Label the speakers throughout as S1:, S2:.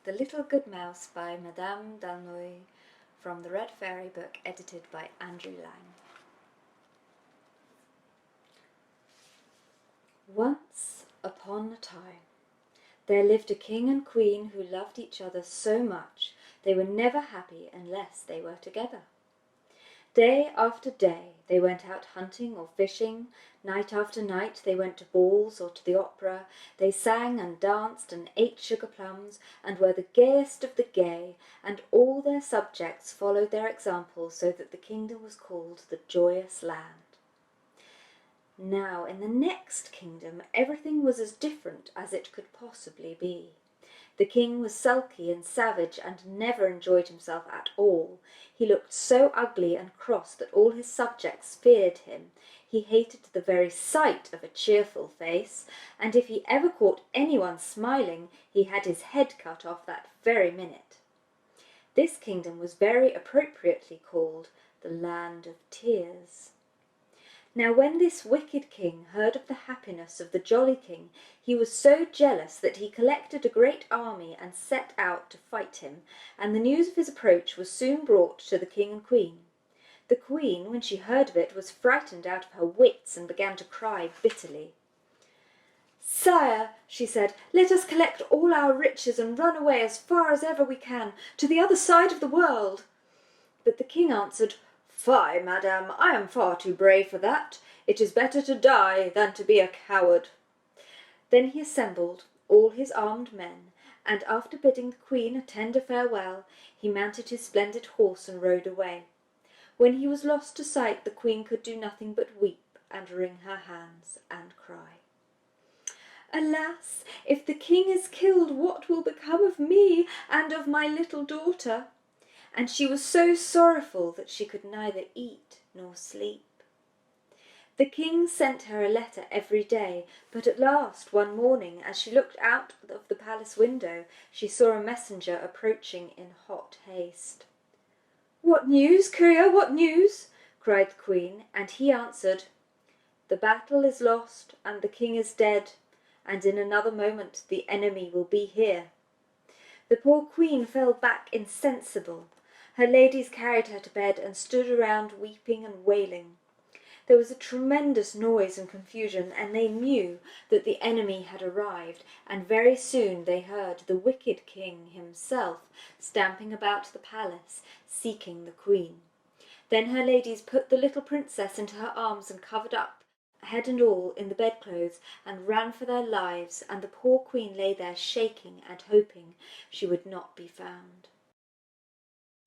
S1: The Little Good Mouse by Madame d'Aulnoy from the Red Fairy book edited by Andrew Lang. Once upon a time, there lived a king and queen who loved each other so much they were never happy unless they were together. Day after day they went out hunting or fishing, night after night they went to balls or to the opera, they sang and danced and ate sugar plums and were the gayest of the gay, and all their subjects followed their example so that the kingdom was called the Joyous Land. Now in the next kingdom everything was as different as it could possibly be. The king was sulky and savage and never enjoyed himself at all. He looked so ugly and cross that all his subjects feared him. He hated the very sight of a cheerful face, and if he ever caught anyone smiling, he had his head cut off that very minute. This kingdom was very appropriately called the Land of Tears. Now when this wicked king heard of the happiness of the jolly king, he was so jealous that he collected a great army and set out to fight him, and the news of his approach was soon brought to the king and queen. The queen, when she heard of it, was frightened out of her wits and began to cry bitterly. "Sire," she said, "let us collect all our riches and run away as far as ever we can, to the other side of the world." But the king answered, "Fie, madam, I am far too brave for that. It is better to die than to be a coward." Then he assembled all his armed men, and after bidding the queen a tender farewell, he mounted his splendid horse and rode away. When he was lost to sight, the queen could do nothing but weep and wring her hands and cry. "Alas, if the king is killed, what will become of me and of my little daughter?" And she was so sorrowful that she could neither eat nor sleep. The king sent her a letter every day, but at last one morning, as she looked out of the palace window, she saw a messenger approaching in hot haste. "What news, courier, what news?" cried the queen, and he answered, "The battle is lost and the king is dead, and in another moment the enemy will be here." The poor queen fell back insensible. Her ladies carried her to bed and stood around weeping and wailing. There was a tremendous noise and confusion, and they knew that the enemy had arrived, and very soon they heard the wicked king himself stamping about the palace, seeking the queen. Then her ladies put the little princess into her arms and covered up, head and all, in the bedclothes, and ran for their lives, and the poor queen lay there shaking and hoping she would not be found.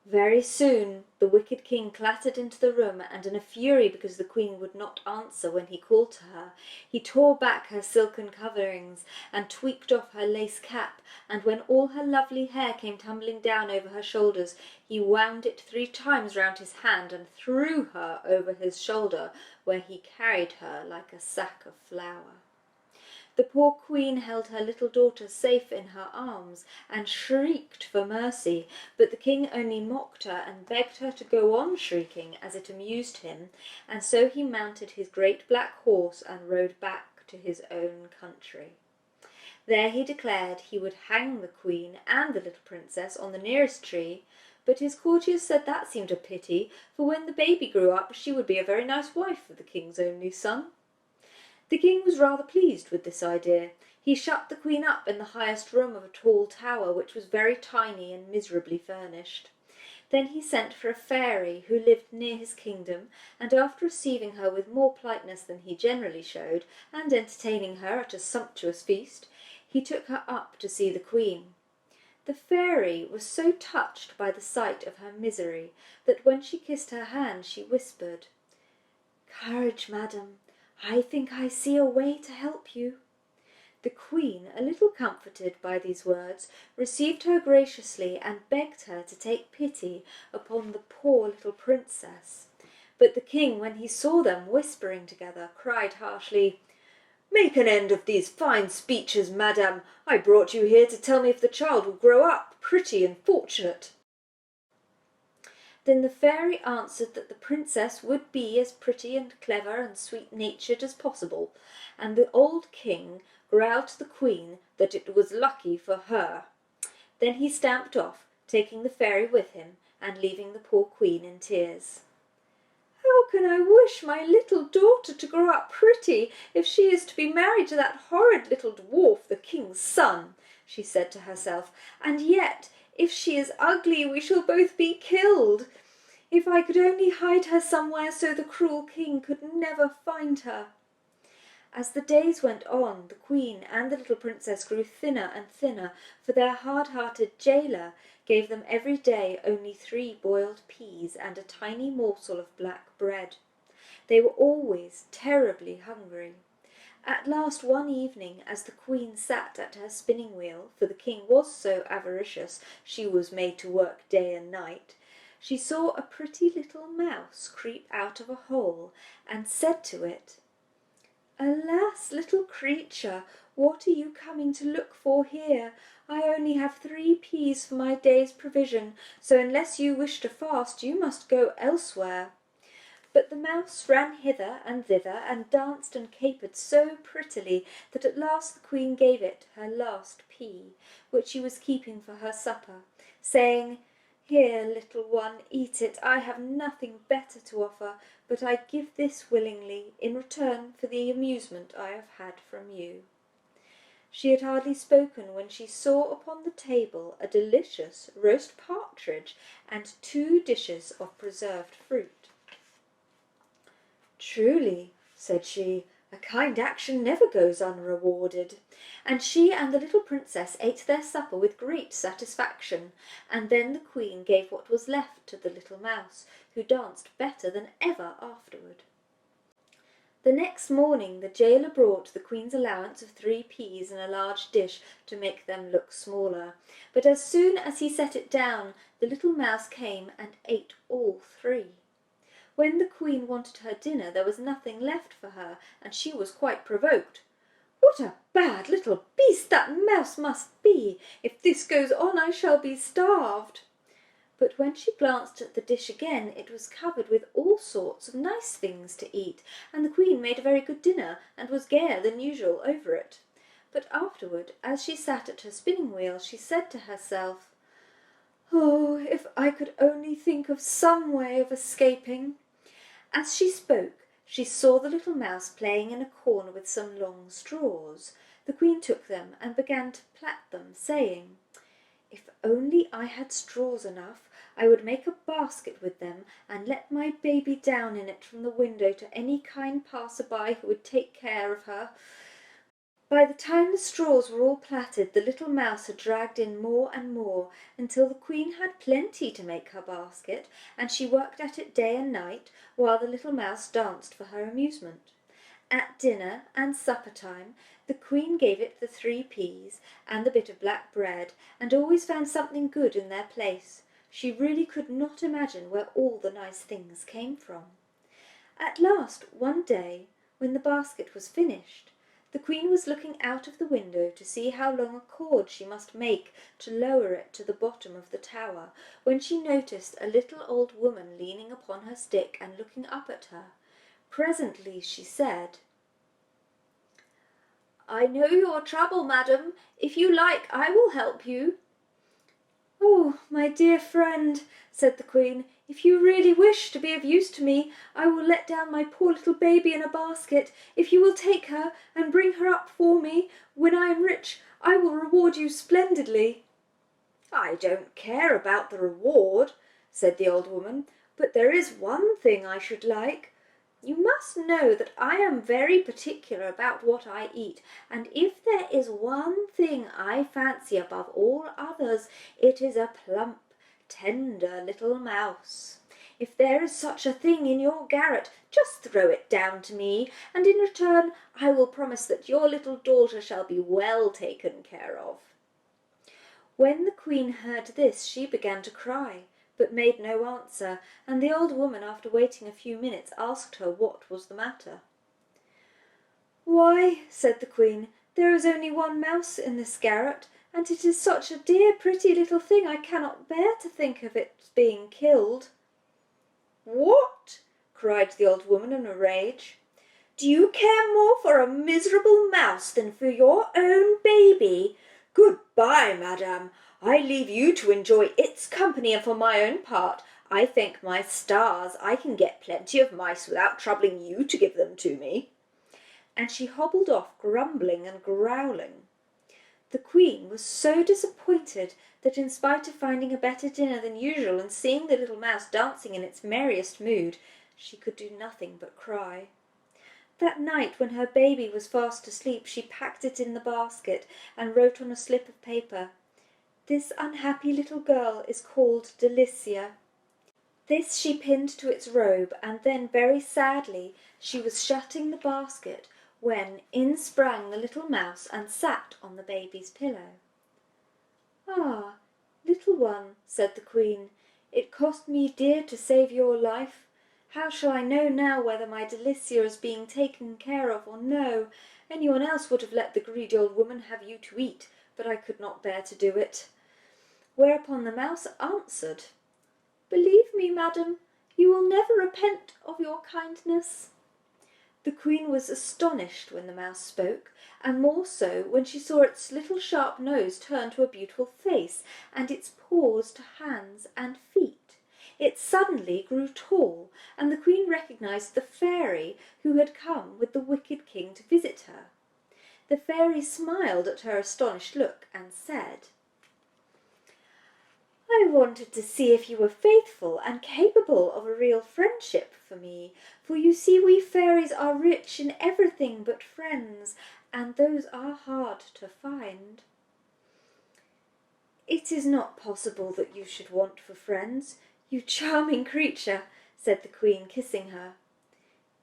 S1: Very soon the wicked king clattered into the room, and in a fury because the queen would not answer when he called to her, he tore back her silken coverings and tweaked off her lace cap, and when all her lovely hair came tumbling down over her shoulders, he wound it 3 times round his hand and threw her over his shoulder, where he carried her like a sack of flour. The poor queen held her little daughter safe in her arms and shrieked for mercy, but the king only mocked her and begged her to go on shrieking, as it amused him, and so he mounted his great black horse and rode back to his own country. There he declared he would hang the queen and the little princess on the nearest tree, but his courtiers said that seemed a pity, for when the baby grew up she would be a very nice wife for the king's only son. The king was rather pleased with this idea. He shut the queen up in the highest room of a tall tower, which was very tiny and miserably furnished. Then he sent for a fairy who lived near his kingdom, and after receiving her with more politeness than he generally showed, and entertaining her at a sumptuous feast, he took her up to see the queen. The fairy was so touched by the sight of her misery that when she kissed her hand she whispered, "Courage, madam, I think I see a way to help you." The queen, a little comforted by these words, received her graciously and begged her to take pity upon the poor little princess. But the king, when he saw them whispering together, cried harshly, "Make an end of these fine speeches, madam. I brought you here to tell me if the child will grow up pretty and fortunate." Then the fairy answered that the princess would be as pretty and clever and sweet-natured as possible, and the old king growled to the queen that it was lucky for her. Then he stamped off, taking the fairy with him and leaving the poor queen in tears. "How can I wish my little daughter to grow up pretty if she is to be married to that horrid little dwarf, the king's son?" she said to herself. "And yet, if she is ugly, we shall both be killed. If I could only hide her somewhere so the cruel king could never find her." As the days went on, the queen and the little princess grew thinner and thinner, for their hard-hearted jailer gave them every day only 3 boiled peas and a tiny morsel of black bread. They were always terribly hungry. At last one evening, as the queen sat at her spinning wheel, for the king was so avaricious she was made to work day and night, she saw a pretty little mouse creep out of a hole and said to it, "Alas, little creature, what are you coming to look for here? I only have 3 peas for my day's provision, so unless you wish to fast, you must go elsewhere." But the mouse ran hither and thither and danced and capered so prettily that at last the queen gave it her last pea, which she was keeping for her supper, saying, "Here, little one, eat it. I have nothing better to offer, but I give this willingly in return for the amusement I have had from you." She had hardly spoken when she saw upon the table a delicious roast partridge and 2 dishes of preserved fruit. "Truly," said she, "a kind action never goes unrewarded." And she and the little princess ate their supper with great satisfaction, and then the queen gave what was left to the little mouse, who danced better than ever afterward. The next morning the jailer brought the queen's allowance of 3 peas in a large dish to make them look smaller, but as soon as he set it down, the little mouse came and ate all 3. When the queen wanted her dinner, there was nothing left for her, and she was quite provoked. "What a bad little beast that mouse must be! If this goes on, I shall be starved." But when she glanced at the dish again, it was covered with all sorts of nice things to eat, and the queen made a very good dinner, and was gayer than usual over it. But afterward, as she sat at her spinning wheel, she said to herself, "Oh, if I could only think of some way of escaping." As she spoke, she saw the little mouse playing in a corner with some long straws. The queen took them and began to plait them, saying, "If only I had straws enough, I would make a basket with them and let my baby down in it from the window to any kind passer-by who would take care of her." By the time the straws were all plaited, the little mouse had dragged in more and more, until the queen had plenty to make her basket, and she worked at it day and night, while the little mouse danced for her amusement. At dinner and supper time, the queen gave it the 3 peas and the bit of black bread, and always found something good in their place. She really could not imagine where all the nice things came from. At last, one day, when the basket was finished, the queen was looking out of the window to see how long a cord she must make to lower it to the bottom of the tower, when she noticed a little old woman leaning upon her stick and looking up at her. Presently she said, "I know your trouble, madam. If you like, I will help you." "Oh, my dear friend," said the queen, "if you really wish to be of use to me, I will let down my poor little baby in a basket. If you will take her and bring her up for me, when I am rich, I will reward you splendidly." "I don't care about the reward," said the old woman, "but there is one thing I should like. You must know that I am very particular about what I eat, and if there is one thing I fancy above all others, it is a plump, tender little mouse. If there is such a thing in your garret, just throw it down to me, and in return I will promise that your little daughter shall be well taken care of." When the queen heard this, she began to cry, but made no answer, and the old woman, after waiting a few minutes, asked her what was the matter. "Why," said the queen, "there is only one mouse in this garret, and it is such a dear pretty little thing I cannot bear to think of its being killed." "What?" cried the old woman in a rage. "Do you care more for a miserable mouse than for your own baby? "Goodbye, madam. I leave you to enjoy its company, and for my own part, I thank my stars I can get plenty of mice without troubling you to give them to me." And she hobbled off, grumbling and growling. The Queen was so disappointed that, in spite of finding a better dinner than usual and seeing the little mouse dancing in its merriest mood, she could do nothing but cry. That night, when her baby was fast asleep, she packed it in the basket and wrote on a slip of paper, "This unhappy little girl is called Delicia." This she pinned to its robe, and then, very sadly, she was shutting the basket when in sprang the little mouse and sat on the baby's pillow. "Ah, little one," said the Queen, "it cost me dear to save your life. How shall I know now whether my Delicia is being taken care of or no? Anyone else would have let the greedy old woman have you to eat, but I could not bear to do it." Whereupon the mouse answered, "Believe me, madam, you will never repent of your kindness." The Queen was astonished when the mouse spoke, and more so when she saw its little sharp nose turn to a beautiful face, and its paws to hands and feet. It suddenly grew tall, and the Queen recognised the fairy who had come with the wicked king to visit her. The fairy smiled at her astonished look and said, "I wanted to see if you were faithful and capable of a real friendship for me, for you see we fairies are rich in everything but friends, and those are hard to find." "It is not possible that you should want for friends, you charming creature," said the Queen, kissing her.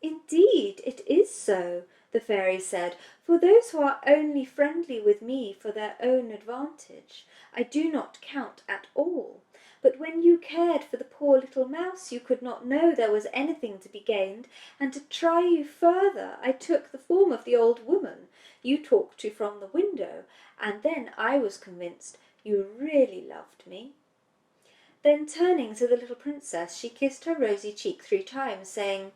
S1: "Indeed, it is so," the fairy said, "for those who are only friendly with me for their own advantage, I do not count at all. But when you cared for the poor little mouse, you could not know there was anything to be gained, and to try you further I took the form of the old woman you talked to from the window, and then I was convinced you really loved me." Then, turning to the little princess, she kissed her rosy cheek 3 times, saying,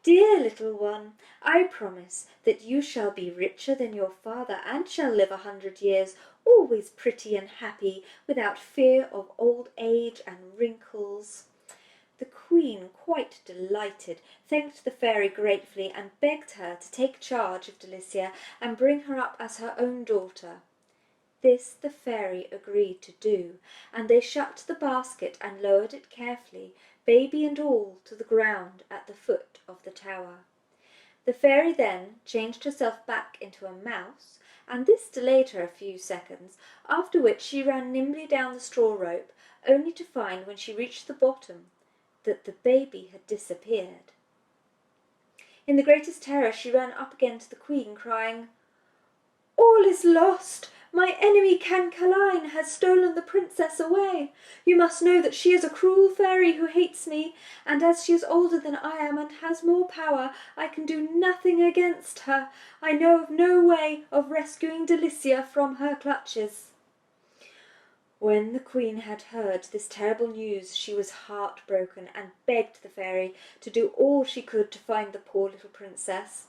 S1: "Dear little one, I promise that you shall be richer than your father and shall live 100 years, always pretty and happy, without fear of old age and wrinkles." The Queen, quite delighted, thanked the fairy gratefully and begged her to take charge of Delicia and bring her up as her own daughter. This the fairy agreed to do, and they shut the basket and lowered it carefully, baby and all, to the ground at the foot of the tower. The fairy then changed herself back into a mouse, and this delayed her a few seconds, after which she ran nimbly down the straw rope, only to find when she reached the bottom that the baby had disappeared. In the greatest terror she ran up again to the Queen, crying, "All is lost! My enemy Cancaline has stolen the princess away. You must know that she is a cruel fairy who hates me, and as she is older than I am and has more power, I can do nothing against her. I know of no way of rescuing Delicia from her clutches." When the Queen had heard this terrible news, she was heartbroken and begged the fairy to do all she could to find the poor little princess.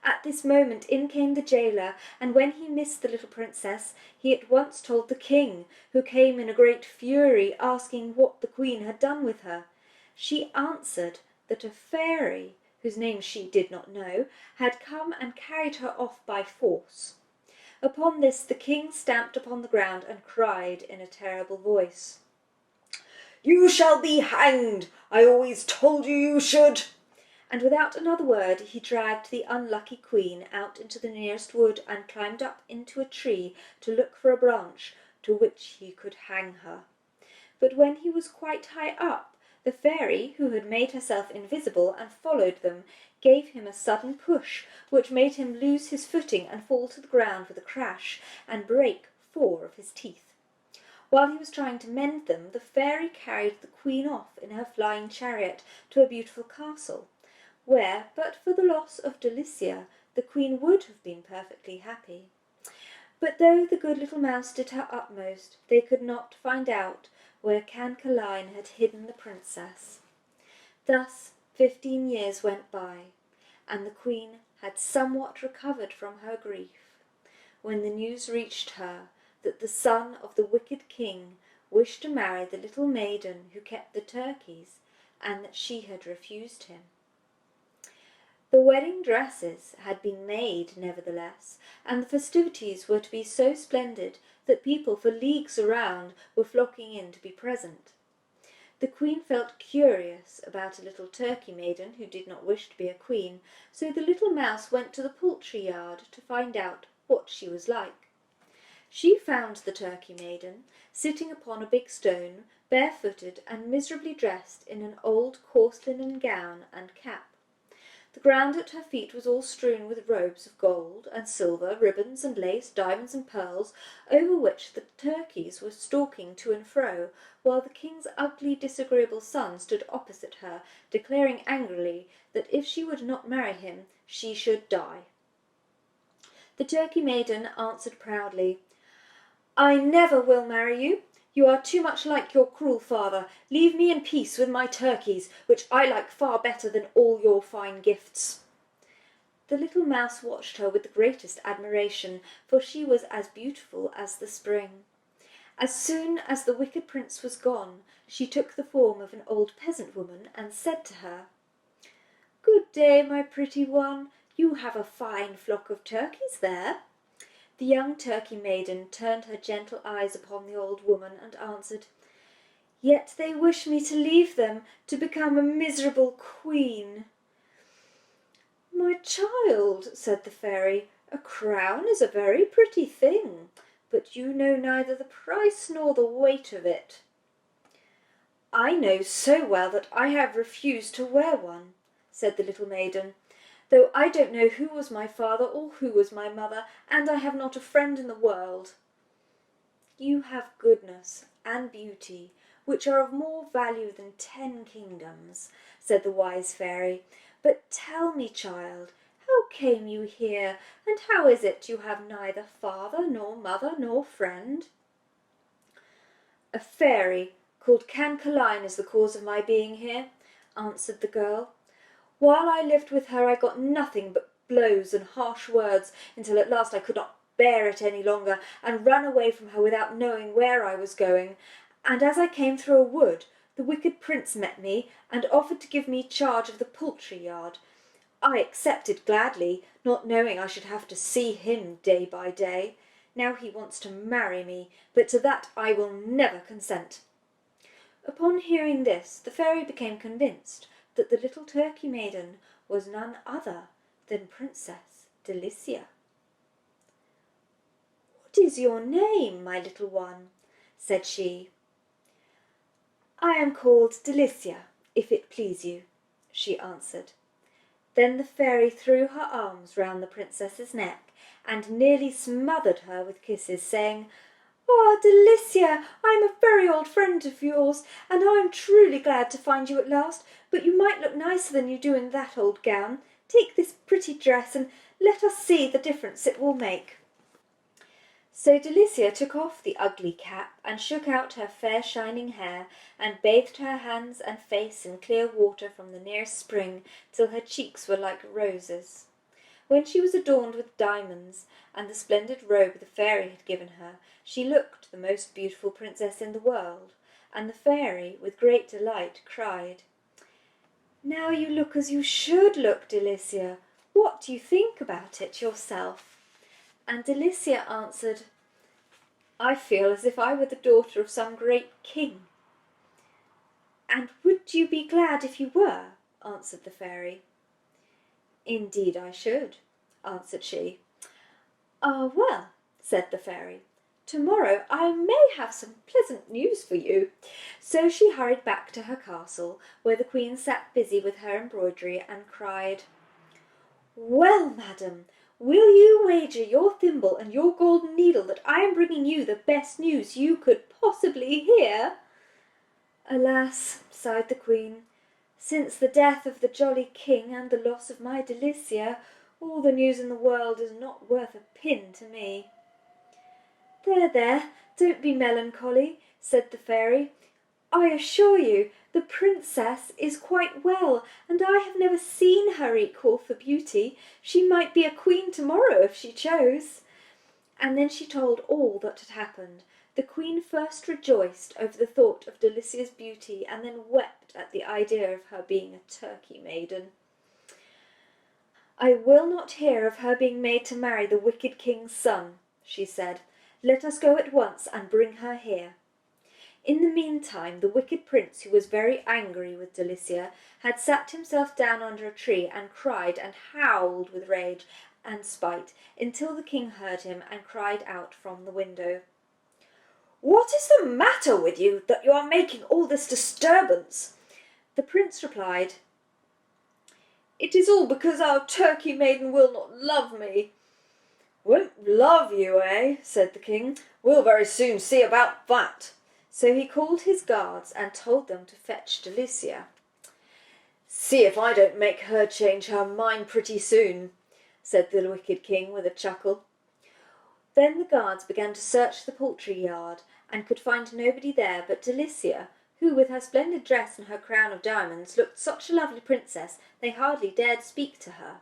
S1: At this moment in came the jailer, and when he missed the little princess, he at once told the king, who came in a great fury, asking what the Queen had done with her. She answered that a fairy, whose name she did not know, had come and carried her off by force. Upon this the king stamped upon the ground and cried in a terrible voice, "You shall be hanged! I always told you you should!" And without another word he dragged the unlucky Queen out into the nearest wood and climbed up into a tree to look for a branch to which he could hang her. But when he was quite high up, the fairy, who had made herself invisible and followed them, gave him a sudden push, which made him lose his footing and fall to the ground with a crash, and break 4 of his teeth. While he was trying to mend them, the fairy carried the Queen off in her flying chariot to a beautiful castle, where, but for the loss of Delicia, the Queen would have been perfectly happy. But though the good little mouse did her utmost, they could not find out where Cancaline had hidden the princess. Thus 15 years went by, and the Queen had somewhat recovered from her grief, when the news reached her that the son of the wicked king wished to marry the little maiden who kept the turkeys, and that she had refused him. The wedding dresses had been made, nevertheless, and the festivities were to be so splendid that people for leagues around were flocking in to be present. The queen felt curious about a little turkey maiden who did not wish to be a queen, so the little mouse went to the poultry yard to find out what she was like. She found the turkey maiden sitting upon a big stone, barefooted and miserably dressed in an old coarse linen gown and cap. The ground at her feet was all strewn with robes of gold and silver, ribbons and lace, diamonds and pearls, over which the turkeys were stalking to and fro, while the king's ugly, disagreeable son stood opposite her, declaring angrily that if she would not marry him, she should die. The turkey maiden answered proudly, "I never will marry you. You are too much like your cruel father. Leave me in peace with my turkeys, which I like far better than all your fine gifts." The little mouse watched her with the greatest admiration, for she was as beautiful as the spring. As soon as the wicked prince was gone, she took the form of an old peasant woman and said to her, "Good day, my pretty one. You have a fine flock of turkeys there." The young turkey maiden turned her gentle eyes upon the old woman and answered, "Yet they wish me to leave them to become a miserable queen." "My child," said the fairy, "a crown is a very pretty thing, but you know neither the price nor the weight of it." "I know so well that I have refused to wear one," said the little maiden, "though I don't know who was my father or who was my mother, and I have not a friend in the world." "You have goodness and beauty, which are of more value than 10 kingdoms," said the wise fairy. "But tell me, child, how came you here, and how is it you have neither father nor mother nor friend?" "A fairy called Cancaline is the cause of my being here," answered the girl. "While I lived with her I got nothing but blows and harsh words, until at last I could not bear it any longer, and ran away from her without knowing where I was going. And as I came through a wood, the wicked prince met me and offered to give me charge of the poultry yard. I accepted gladly, not knowing I should have to see him day by day. Now he wants to marry me, but to that I will never consent." Upon hearing this, the fairy became convinced that the little turkey maiden was none other than Princess Delicia. "What is your name, my little one?" said she. "I am called Delicia, if it please you," she answered. Then the fairy threw her arms round the princess's neck and nearly smothered her with kisses, saying, "Ah, Delicia, I am a very old friend of yours, and I am truly glad to find you at last, but you might look nicer than you do in that old gown. Take this pretty dress, and let us see the difference it will make." So Delicia took off the ugly cap, and shook out her fair shining hair, and bathed her hands and face in clear water from the nearest spring, till her cheeks were like roses. When she was adorned with diamonds and the splendid robe the fairy had given her, she looked the most beautiful princess in the world, and the fairy, with great delight, cried, "Now you look as you should look, Delicia. What do you think about it yourself?" And Delicia answered, "I feel as if I were the daughter of some great king." "And would you be glad if you were?" answered the fairy. "Indeed I should," answered she. "Ah, well," said the fairy, "tomorrow I may have some pleasant news for you." So she hurried back to her castle, where the queen sat busy with her embroidery, and cried, "Well, madam, will you wager your thimble and your golden needle that I am bringing you the best news you could possibly hear?" "Alas," sighed the queen, "since the death of the jolly king and the loss of my Delicia, all the news in the world is not worth a pin to me." "There, there, don't be melancholy," said the fairy. "I assure you the princess is quite well, and I have never seen her equal for beauty. She might be a queen tomorrow if she chose. And then she told all that had happened. The queen first rejoiced over the thought of Delicia's beauty, and then wept at the idea of her being a turkey maiden. "I will not hear of her being made to marry the wicked king's son," she said. "Let us go at once and bring her here." In the meantime, the wicked prince, who was very angry with Delicia, had sat himself down under a tree and cried and howled with rage and spite until the king heard him and cried out from the window, "What is the matter with you, that you are making all this disturbance?" The prince replied, "It is all because our turkey maiden will not love me." "Won't love you, eh?" said the king. "We'll very soon see about that." So he called his guards and told them to fetch Delicia. "See if I don't make her change her mind pretty soon," said the wicked king with a chuckle. Then the guards began to search the poultry yard and could find nobody there but Delicia, who, with her splendid dress and her crown of diamonds, looked such a lovely princess they hardly dared speak to her.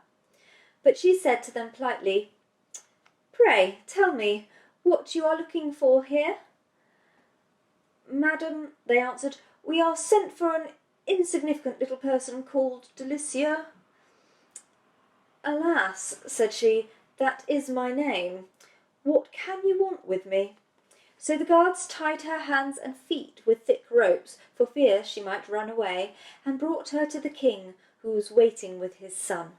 S1: But she said to them politely, "Pray tell me what you are looking for here." "Madam," they answered, "we are sent for an insignificant little person called Delicia." "Alas," said she, "that is my name. What can you want with me?" So the guards tied her hands and feet with thick ropes for fear she might run away, and brought her to the king, who was waiting with his son.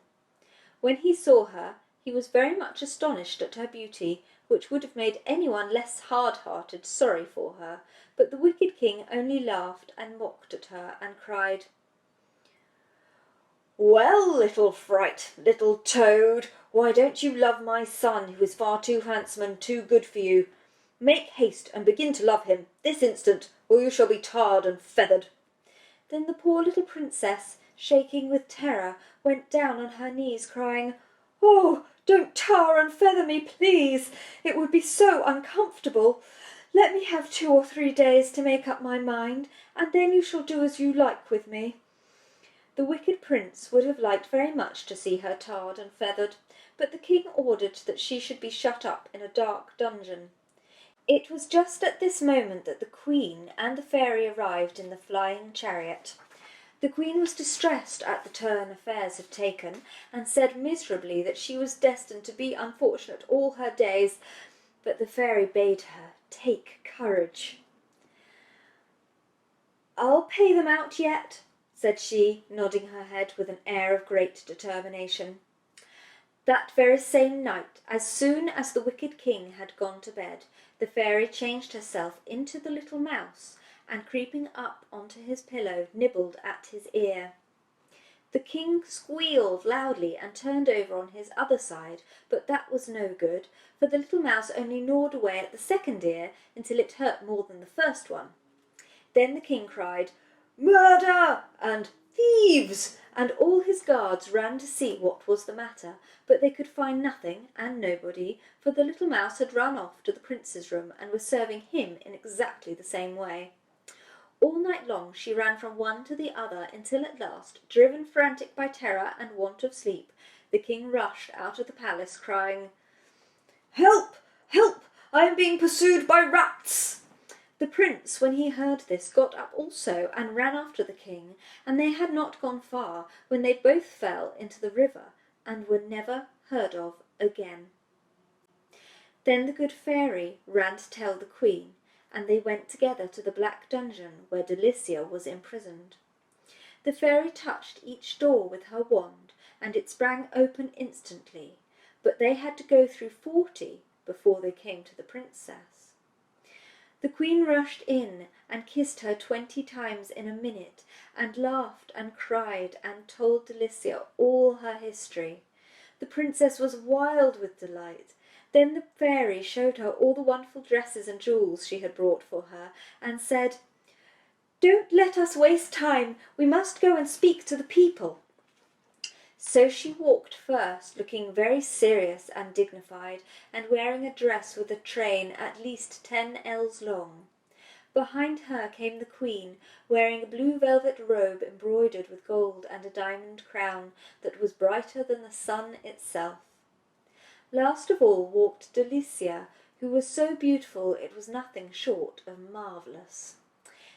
S1: When he saw her, he was very much astonished at her beauty, which would have made anyone less hard-hearted sorry for her, but the wicked king only laughed and mocked at her and cried, "Well, little fright, little toad, why don't you love my son, who is far too handsome and too good for you? Make haste and begin to love him this instant, or you shall be tarred and feathered." Then the poor little princess, shaking with terror, went down on her knees, crying, "Oh, don't tar and feather me, please. It would be so uncomfortable. Let me have 2 or 3 days to make up my mind, and then you shall do as you like with me." The wicked prince would have liked very much to see her tarred and feathered, but the king ordered that she should be shut up in a dark dungeon. It was just at this moment that the queen and the fairy arrived in the flying chariot. The queen was distressed at the turn affairs had taken, and said miserably that she was destined to be unfortunate all her days, but the fairy bade her take courage. "I'll pay them out yet," said she, nodding her head with an air of great determination. That very same night, as soon as the wicked king had gone to bed, the fairy changed herself into the little mouse, and creeping up onto his pillow, nibbled at his ear. The king squealed loudly and turned over on his other side, but that was no good, for the little mouse only gnawed away at the second ear until it hurt more than the first one. Then the king cried, "Murder!" and "Thieves!" and all his guards ran to see what was the matter, but they could find nothing and nobody, for the little mouse had run off to the prince's room and was serving him in exactly the same way. All night long she ran from one to the other until at last, driven frantic by terror and want of sleep, the king rushed out of the palace crying, "Help! Help! I am being pursued by rats!" The prince, when he heard this, got up also and ran after the king, and they had not gone far when they both fell into the river and were never heard of again. Then the good fairy ran to tell the queen, and they went together to the black dungeon where Delicia was imprisoned. The fairy touched each door with her wand, and it sprang open instantly, but they had to go through 40 before they came to the princess. The queen rushed in and kissed her 20 times in a minute, and laughed and cried and told Delicia all her history. The princess was wild with delight. Then the fairy showed her all the wonderful dresses and jewels she had brought for her, and said, "Don't let us waste time, we must go and speak to the people." So she walked first, looking very serious and dignified, and wearing a dress with a train at least 10 ells long. Behind her came the queen, wearing a blue velvet robe embroidered with gold and a diamond crown that was brighter than the sun itself. Last of all walked Delicia, who was so beautiful it was nothing short of marvellous.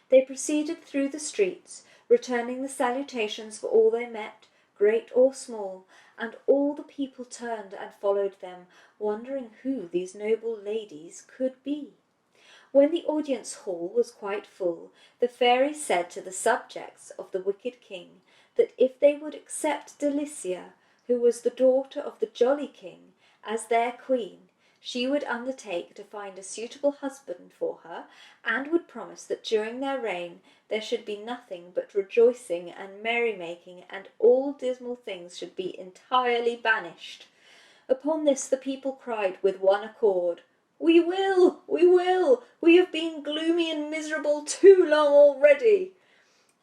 S1: They proceeded through the streets, returning the salutations for all they met, great or small, and all the people turned and followed them, wondering who these noble ladies could be. When the audience hall was quite full, the fairy said to the subjects of the wicked king that if they would accept Delicia, who was the daughter of the jolly king, as their queen, she would undertake to find a suitable husband for her, and would promise that during their reign there should be nothing but rejoicing and merrymaking, and all dismal things should be entirely banished. Upon this the people cried with one accord, "We will! We will! We have been gloomy and miserable too long already!"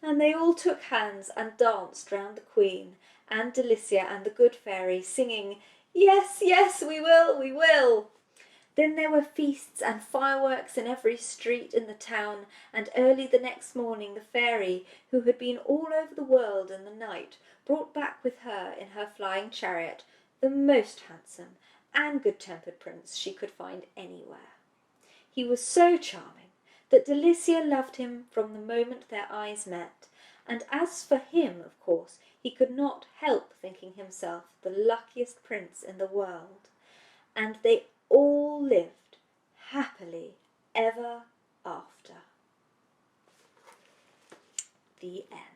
S1: And they all took hands and danced round the queen and Delicia and the good fairy, singing, "Yes, yes, we will, we will!" Then there were feasts and fireworks in every street in the town, and early the next morning the fairy, who had been all over the world in the night, brought back with her in her flying chariot the most handsome and good-tempered prince she could find anywhere. He was so charming that Delicia loved him from the moment their eyes met, and as for him, of course, he could not help thinking himself the luckiest prince in the world. And they all lived happily ever after. The end.